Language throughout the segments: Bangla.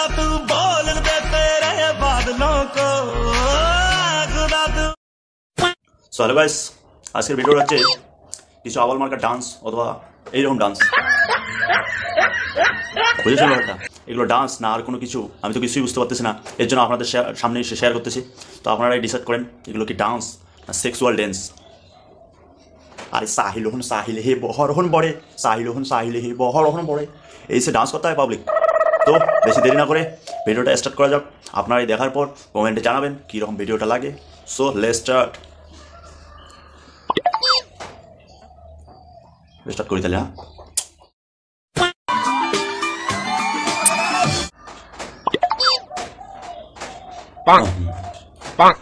खुदा तू बोल दे तेरे बादलों को खुदा तू। সো হ্যালো গাইস, আজকের ভিডিওটা হচ্ছে কিছু আবাল মার্কা ডান্স অথবা এইরকম ডান্স, বুঝেছেন ব্যাপারটা? এগুলো ডান্স না আর কোনো কিছু, আমি তো কিছুই বুঝতে পারতেছি না। এর জন্য আপনাদের সামনে এসে শেয়ার করতেছি। তো আপনারাই ডিসাইড করেন এগুলো কি ডান্স না সেক্সুয়াল ড্যান্স। আরে সাহিলহন সাহিলে হে বহরহন বড়ে, সাহিলহন সাহিলে হে বহরহন বড়ে, এই সে ডান্স করতে হয় পাবলিক। তো বেশি দেরি না করে ভিডিওটা স্টার্ট করা যাক। আপনারাই দেখার পর কমেন্টে জানাবেন কীরকম ভিডিওটা লাগে। সো লেটস স্টার্ট করি তাহলে। হ্যাঁ,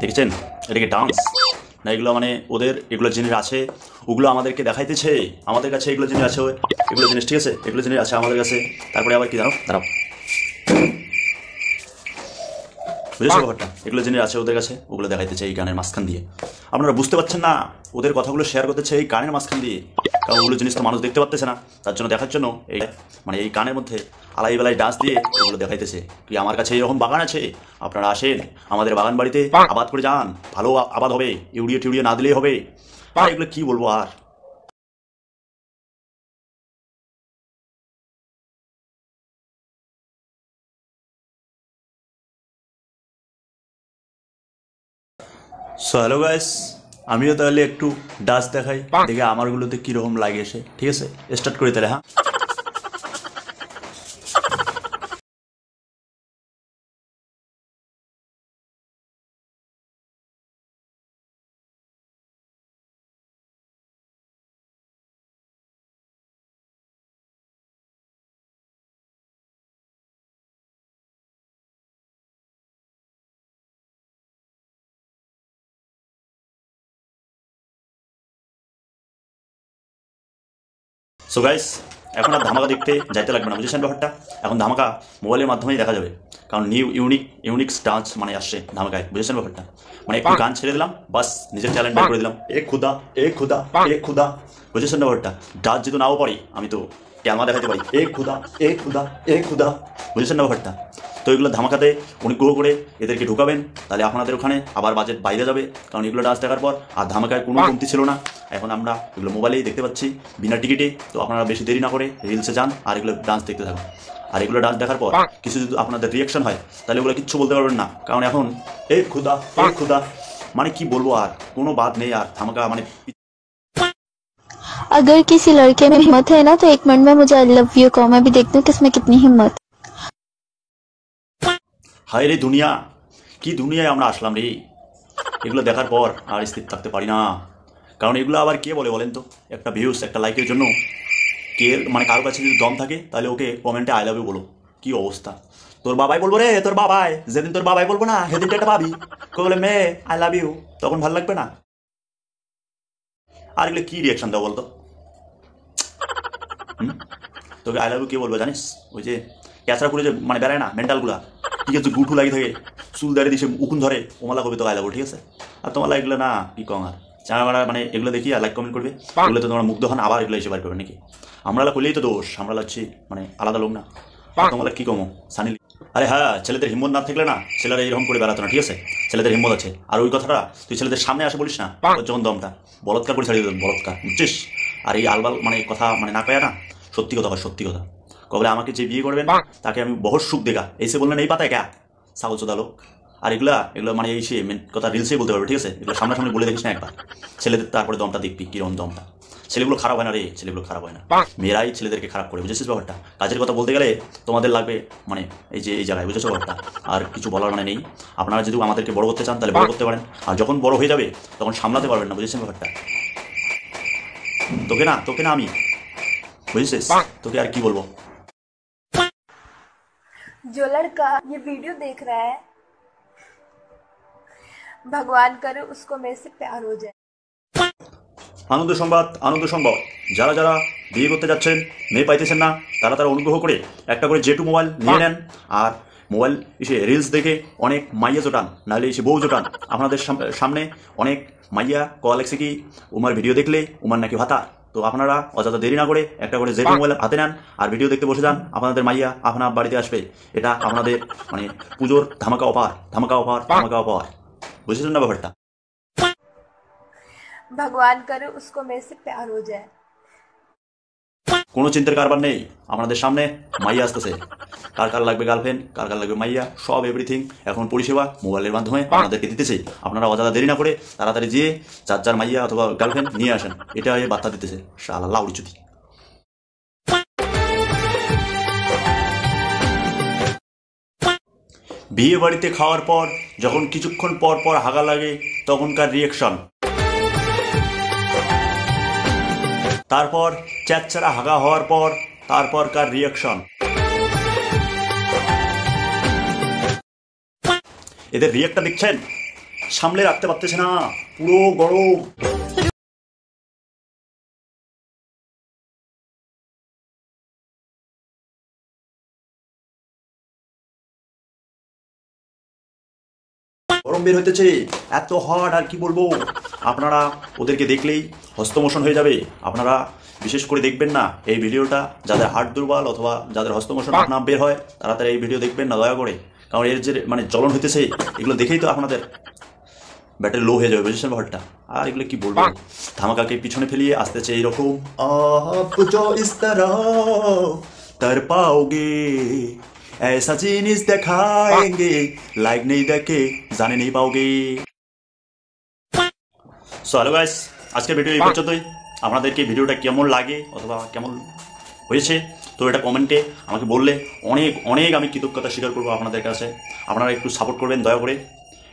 দেখেছেন এটা কি ডান্স না? এগুলো মানে ওদের এগুলো জিনিস আছে, ওগুলো আমাদেরকে দেখাইতেছে। আমাদের কাছে এগুলো জিনিস আছে, এগুলো জিনিস ঠিক আছে, এগুলো জিনিস আছে আমাদের কাছে। তারপরে আবার কি জানো, দাঁড়াও, বুঝেছো ব্যাপারটা? এগুলো জিনিস আছে ওদের কাছে, ওগুলো দেখাইতেছে এই গানের মাঝখান দিয়ে। আপনারা বুঝতে পারছেন না, ওদের কথাগুলো শেয়ার করতেছে এই গানের মাঝখান দিয়ে, কারণ ওগুলো জিনিস তো মানুষ দেখতে পাচ্ছে না। তার জন্য দেখার জন্য এই মানে এই গানের মধ্যে আলাই বেলায় ডান্স দিয়ে ওগুলো দেখাইতেছে কি আমার কাছে এরকম বাগান আছে, আপনারা আসেন আমাদের বাগান বাড়িতে আবাদ করে যান, ভালো আবাদ হবে, ইউরিয়া টিউরিয়া না দিলেই হবে। আর এগুলো কি বলবো আর। সো হ্যালো গাইস, আমিও তাহলে একটু ডান্স দেখাই, দেখে আমারগুলোতে কীরকম লাগে এসে। ঠিক আছে, স্টার্ট করি তাহলে। হ্যাঁ, সো গাইস, এখন আর ধামাকা দেখতে যাইতে লাগবে না, বুঝেছেন ব্যাপারটা? এখন ধামাকা মোবাইলের মাধ্যমেই দেখা যাবে, কারণ নিউ ইউনিক ডান্স মানে আসছে ধামাকায়, বুঝেছেন ব্যাপারটা? মানে একটু গান ছেড়ে দিলাম, বাস নিজের ট্যালেন্ট বের করে দিলাম। এ খুদা এ খুদা এ খুদা, বুঝেছেন ব্যাপারটা? ডান্স যদি নাও পারি আমি তো ক্যালমা দেখাতে পারি, এ খুদা এ খুদা এ খুদা, বুঝেছেন ব্যাপারটা? তো এগুলো ধামাকাতে অনুগ্রহ করে এদেরকে ঢুকাবেন, তাহলে আপনাদের ওখানে আবার বাজেট বাইরে যাবে। কারণ এগুলো ডান্স দেখার পর আর ধামাকায় কোনো কমতি ছিল না। এখন আমরা এগুলো মোবাইলেই দেখতে পাচ্ছি বিনা টিকিটে। তো আপনারা বেশি দেরি না করে রিলসে যান আর এগুলো ডান্স দেখতে থাকুন। আর এগুলো ডান্স দেখার পর কিছু যদি আপনাদের রিয়াকশন হয় তাহলে ওগুলো কিচ্ছু বলতে পারবেন না, কারণ এখন এ খুদা মানে কি বলবো আর, কোনো বাদ নেই আর। ধামাকা মানে अगर किसी लड़के में हिम्मत है ना तो 1 मिनट में मुझे आई लव यू कहो, मैं भी देखती हूँ किसमें कितनी हिम्मत। হায় রে দুনিয়া, কি দুনিয়ায় আমরা আসলাম রে! এগুলো দেখার পর আর স্থির থাকতে পারি না, কারণ এগুলো আবার কে বলে বলেন তো? একটা ভিউজ একটা লাইকের জন্য কে মানে কারোর কাছে যদি দম থাকে তাহলে ওকে কমেন্টে আই লাভ ইউ বলো। কি অবস্থা! তোর বাবাই বলবো রে, তোর বাবাই, যেদিন তোর বাবাই বলবো না সেদিন এটা পাবি। কেউ বলে মেয়ে আই লাভ ইউ, তখন ভালো লাগবে না? আর এগুলো কি রিয়াকশন দাও বলতো? তোকে আই লাভ ইউ কে বলবো জানিস? ওই যে ক্যাচরা করে যে মানে বেড়ায় না মেন্টালগুলা, ঠিক আছে, গুঠু লাগিয়ে থাকে, চুল দাঁড়িয়ে দিছে উকুন ধরে, ওমালা করবে তো আই লাভ ইউ, ঠিক আছে? আর তোমার এগুলো না কি কম আর চারা মানে এগুলো দেখি আর লাইক কমেন্ট করবে, এগুলো তো তোমরা মুগ্ধ হন আবার এগুলো এসে বার করবে নাকি? আমরা করলেই তো দোষ, আমরা লাগছি মানে আলাদা লোক না। তোমরা কি কমো সানি? আরে হ্যাঁ, ছেলেদের হিম্মত না থাকলে না ছেলেরা এরকম করে বেড়াতো না, ঠিক আছে? ছেলেদের হিম্মত আছে। আর ওই কথাটা তুই ছেলেদের সামনে আসে বলিস না, তোর যখন দমটা বলৎকার করে ছাড়িয়ে দেবেন, বলৎকার, বুঝছিস? আর এই আলবাল মানে কথা মানে না কয়া না, সত্যি কথা হয়, সত্যি কথা কবলে আমাকে যে বিয়ে করবেন তাকে আমি বহুত সুখ দেখা এসে বললেন এই পাতায় ক্যা ছাগল চোদা লোক। আর এগুলো মানে এই সে মেন কথা রিলসেই বলতে পারবে, ঠিক আছে? এগুলো সামনাসামনি বলে দেখিস না একবার, ছেলেদের তারপরে দমটা দেখবি কিরকম দমটা। ছেলেগুলো খারাপ হয় না রে, ছেলেগুলো খারাপ হয় না, মেয়েরাই ছেলেদেরকে খারাপ করে, বুঝেছিস ব্যাপারটা? কাজের কথা বলতে গেলে তোমাদের লাগবে মানে এই যে এই জায়গায়, বুঝেছো ব্যাপারটা? আর কিছু বলার মানে নেই। আপনারা যদি আমাদেরকে বড় করতে চান তাহলে বড় করতে পারেন, আর যখন বড় হয়ে যাবে তখন সামলাতে পারবেন না, বুঝেছেন ব্যাপারটা? তোকে না আমি, বুঝেছিস? তোকে আর কি বলবো? जो लड़का ये वीडियो देख रहा है, भगवान करे उसको मेरे से प्यार हो जाए। আনন্দ সংবাদ, যারা যারা বিয়ে করতে যাচ্ছেন, মেয়ে পাইতেছেন না, তারা অনুগ্রহ করে একটা করে জেটু মোবাইল নিয়ে নেন। আর মোবাইল এসে রিলস দেখে অনেক মাইয়া জোটান, নাহলে এসে বউ জোটান। আপনাদের সামনে অনেক মাইয়া কল লেগছে কি উমার ভিডিও দেখলে উমার নাকি ভাতা। তো আপনারা অযথা দেরি না করে একটা করে জেড মোবাইল হাতে নেন আর ভিডিও দেখতে বসে যান। আপনাদের মাইয়া আপনার বাড়িতে আসবে। এটা আপনাদের মানে পুজোর ধামাকা অফার, ধামাকা অফার, ধামাকা অফার। বুঝেছেন না ব্যাপারটা? भगवान करे उसको मेरे से प्यार हो जाए। কোনো চিন্তার কারবার নেই, আপনাদের সামনে মাইয়া আসতেছে। কার কার লাগবে গার্লফ্রেন্ড, কার কার লাগবে মাইয়া, সব এভরিথিং এখন পরিষেবা মোবাইলের মাধ্যমে আপনাদেরকে দিতেছে। আপনারা অযথা দেরি না করে তাড়াতাড়ি যেয়ে যার যার মাইয়া অথবা গার্লফ্রেন্ড নিয়ে আসেন। এটা বার্তা দিতেছে শালা লাউড়ি চুতি। বিয়ে বাড়িতে খাওয়ার পর যখন কিছুক্ষণ পর পর হাগা লাগে তখনকার রিয়েকশন, তারপর চ্যাচ্চারা হাগা হওয়ার পর তারপরকার রিয়েকশন। এদের রিয়েক্টটা দেখছেন? সামলে রাখতে পারতেছে না, পুরো গরম। গরম বের হইতেছে, এত হট আর কি বলবো। আপনারা ওদেরকে দেখলেই হস্তমোশন হয়ে যাবে। আপনারা বিশেষ করে দেখবেন না এই ভিডিওটা, যাদের হার্ট দুর্বল অথবা যাদের হস্তমোশন না বের হয় তারা এই ভিডিও দেখবেন না দয়া করে। কারণ এর যে মানে জ্বলন হইতেছে এগুলো দেখেই তো আপনাদের ব্যাটারি লো হয়ে যাবে। বুঝেছেন ব্যাপারটা? আর এগুলো কি বলবো, ধামাকাকে পিছনে ফেলিয়ে আসতেছে এইরকম। আপ জো ইস তরহ তর পাওগে ऐसा জিনিস দেখাएंगे লাইক নেই দেখে জানে নেই পাওগে। সো হ্যালো গাইস, আজকের ভিডিও এই পর্যন্তই। আপনাদেরকে ভিডিওটা কেমন লাগে অথবা কেমন হয়েছে তো এটা কমেন্টে আমাকে বললে অনেক অনেক আমি কৃতজ্ঞতা স্বীকার করবো আপনাদের কাছে। আপনারা একটু সাপোর্ট করবেন দয়া করে,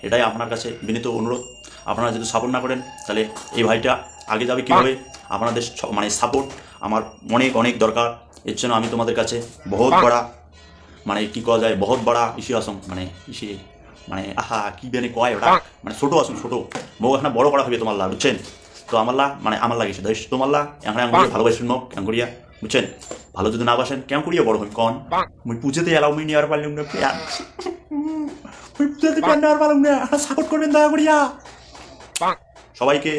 এটাই আপনার কাছে বিনীত অনুরোধ। আপনারা যদি সাপোর্ট না করেন তাহলে এই ভাইটা আগে যাবে কীভাবে? আপনাদের মানে সাপোর্ট আমার অনেক অনেক দরকার। এর জন্য আমি তোমাদের কাছে বহুত বড়া মানে কি করা যায়, বহুত বড়া ইসে আসুন মানে ইসে মানে আহা কি বেনে কয় ওটা মানে ছোটো আসুন, ছোটো বউ এখন বড় করা হবে তোমার লা, বুঝছেন? তো আমার লা মানে আমার লাগিয়েছে দেশ তোমার লা এখন ভালোবাসেন মোক কেমন করিয়া, বুঝছেন? ভালো যদি না বাসেন কেমন করিয়া বড় হই কন? মুই পুজোতে এলাও মুই নিয়ে আর পারলাম না প্যান, মুই পুজোতে প্যান নেওয়ার পারলাম না। সাপোর্ট করবেন দয়া করিয়া সবাইকে।